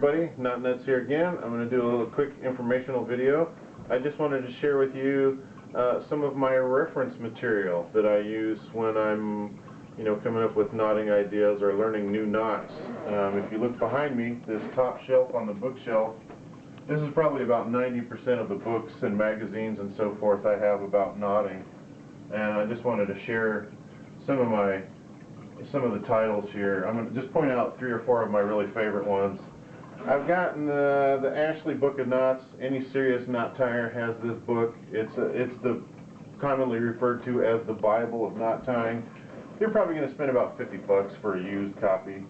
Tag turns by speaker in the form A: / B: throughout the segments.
A: everybody, KnottNutts here again. I'm going to do a little quick informational video. I just wanted to share with you some of my reference material that I use when I'm coming up with knotting ideas or learning new knots. If you look behind me, this top shelf on the bookshelf, this is probably about 90% of the books and magazines and so forth I have about knotting. And I just wanted to share some of the titles here. I'm going to just point out 3 or 4 of my really favorite ones. I've gotten the Ashley Book of Knots. Any serious knot tyer has this book. It's the commonly referred to as the Bible of knot tying. You're probably going to spend about $50 for a used copy,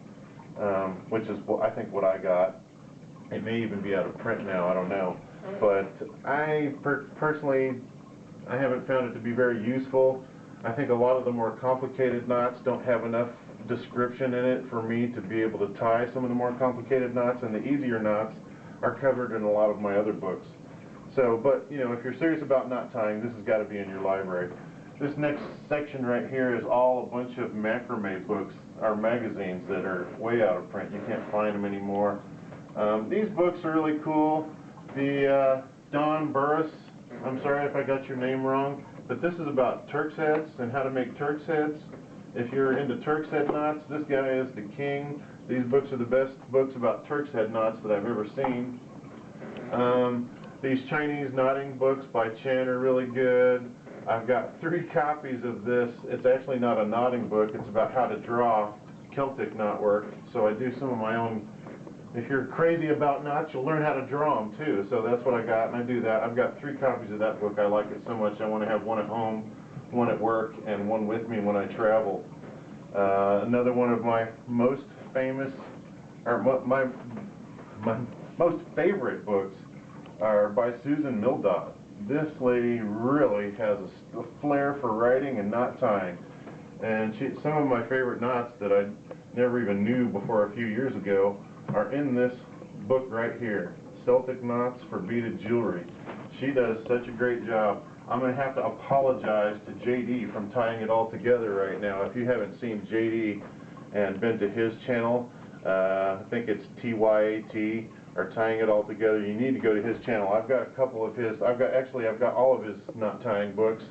A: which is I think what I got. It may even be out of print now, I don't know. But I personally, I haven't found it to be very useful. I think a lot of the more complicated knots don't have enough description in it for me to be able to tie some of the more complicated knots, and the easier knots are covered in a lot of my other books. So, but if you're serious about knot tying, this has got to be in your library. This next section right here is all a bunch of macrame books or magazines that are way out of print. You can't find them anymore. These books are really cool. The Don Burris, I'm sorry if I got your name wrong, but this is about Turk's heads and how to make Turk's heads. If you're into Turk's head knots, this guy is the king. These books are the best books about Turk's head knots that I've ever seen. These Chinese knotting books by Chen are really good. I've got 3 copies of this. It's actually not a knotting book. It's about how to draw Celtic knot work. So I do some of my own. If you're crazy about knots, you'll learn how to draw them too. So that's what I got, and I do that. I've got 3 copies of that book. I like it so much. I want to have one at home, one at work, and one with me when I travel. Another one of my most famous, or my most favorite books are by Susan Mildot. This lady really has a flair for writing and knot tying. And some of my favorite knots that I never even knew before a few years ago are in this book right here, Celtic Knots for Beaded Jewelry. She does such a great job. I'm going to have to apologize to JD from tying it all together right now. If you haven't seen JD and been to his channel, I think it's TYAT, or Tying It All Together, you need to go to his channel. I've got a couple of his, I've got all of his knot tying books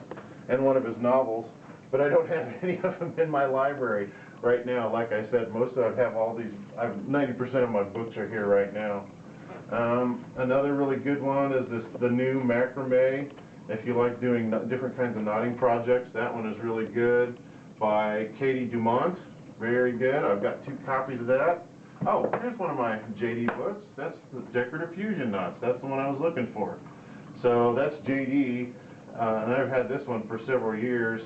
A: and one of his novels, but I don't have any of them in my library right now. Like I said, most of them have all these, 90% of my books are here right now. Another really good one is the new macrame. If you like doing different kinds of knotting projects, that one is really good, by Katie Dumont. Very good. I've got 2 copies of that. Oh, here's one of my JD books. That's the Decorative Fusion Knots. That's the one I was looking for. So that's JD, and I've had this one for several years.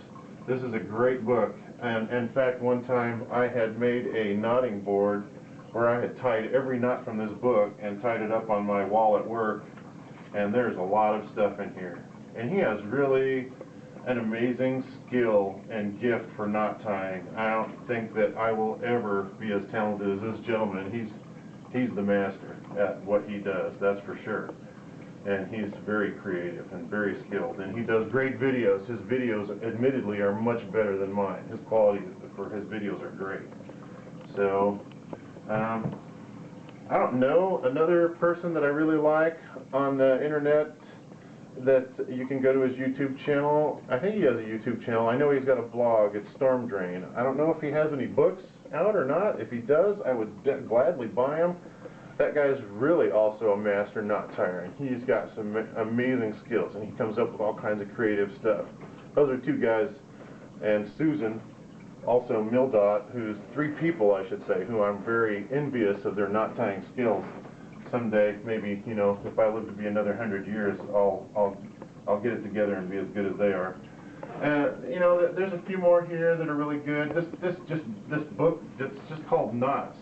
A: This is a great book, and in fact one time I had made a knotting board where I had tied every knot from this book and tied it up on my wall at work, and there's a lot of stuff in here. And he has really an amazing skill and gift for knot tying. I don't think that I will ever be as talented as this gentleman. He's the master at what he does, that's for sure. And he's very creative and very skilled, and he does great videos. His videos admittedly are much better than mine. His quality for his videos are great. So I don't know, another person that I really like on the internet that you can go to his YouTube channel. I think he has a YouTube channel. I know he's got a blog. It's Storm Drain. I don't know if he has any books out or not. If he does, I would gladly buy them. That guy's really also a master knot tyer. He's got some amazing skills, and he comes up with all kinds of creative stuff. Those are 2 guys, and Susan, also Mildot, who's 3 people, I should say, who I'm very envious of their knot tying skills. Someday, maybe, if I live to be another 100 years, I'll get it together and be as good as they are. There's a few more here that are really good. This book that's just called Knots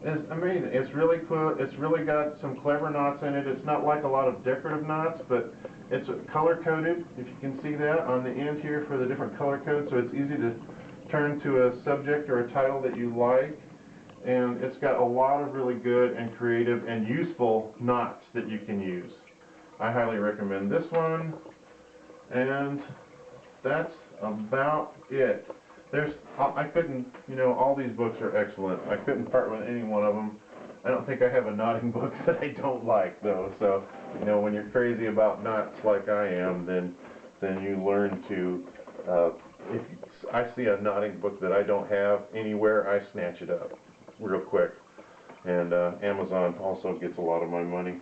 A: is amazing. It's really cool. It's really got some clever knots in it. It's not like a lot of decorative knots, but it's color coded, if you can see that on the end here for the different color codes, so it's easy to turn to a subject or a title that you like. And it's got a lot of really good and creative and useful knots that you can use. I highly recommend this one, and that's about it. I couldn't, all these books are excellent. I couldn't part with any one of them. I don't think I have a knotting book that I don't like, though. So, you know, when you're crazy about knots like I am, then you learn to, if I see a knotting book that I don't have anywhere, I snatch it up real quick. And Amazon also gets a lot of my money.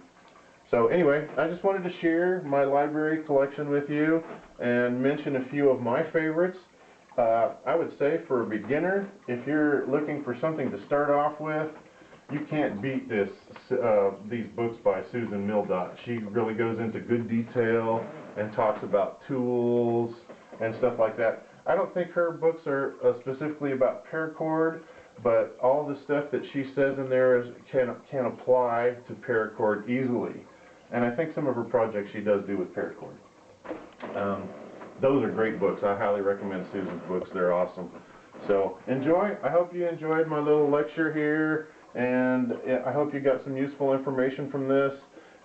A: So anyway, I just wanted to share my library collection with you and mention a few of my favorites. I would say for a beginner, if you're looking for something to start off with, you can't beat these books by Susan Mildot. She really goes into good detail and talks about tools and stuff like that. I don't think her books are specifically about paracord, but all the stuff that she says in there can apply to paracord easily. And I think some of her projects she does do with paracord. Those are great books. I highly recommend Susan's books. They're awesome. So enjoy. I hope you enjoyed my little lecture here, and I hope you got some useful information from this.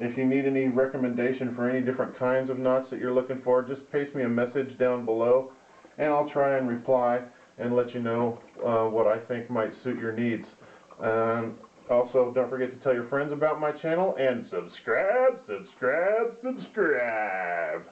A: If you need any recommendation for any different kinds of knots that you're looking for, just paste me a message down below, and I'll try and reply and let you know what I think might suit your needs. Also, don't forget to tell your friends about my channel, and subscribe, subscribe, subscribe.